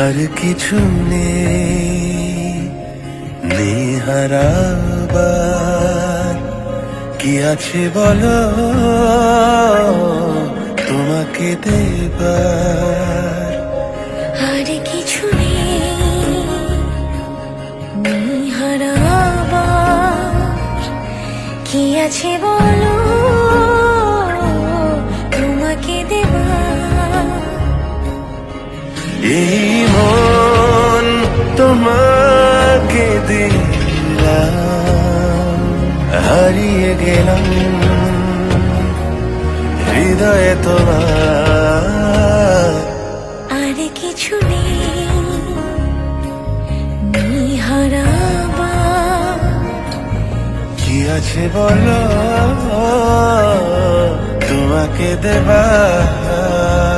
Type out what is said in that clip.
আর কিছু নেই হারাবার। কি আছে বলো তোমাকে দেবার? আর কিছু নেই হারাবার। কি আছে বলো তোমাকে দেবার? এই মন তোমাকে দিলাম, হারিয়ে গেলাম হৃদয়ে তোমার। আর কিছু নেই হারাবার। কি আছে বলো তোমাকে দেবার?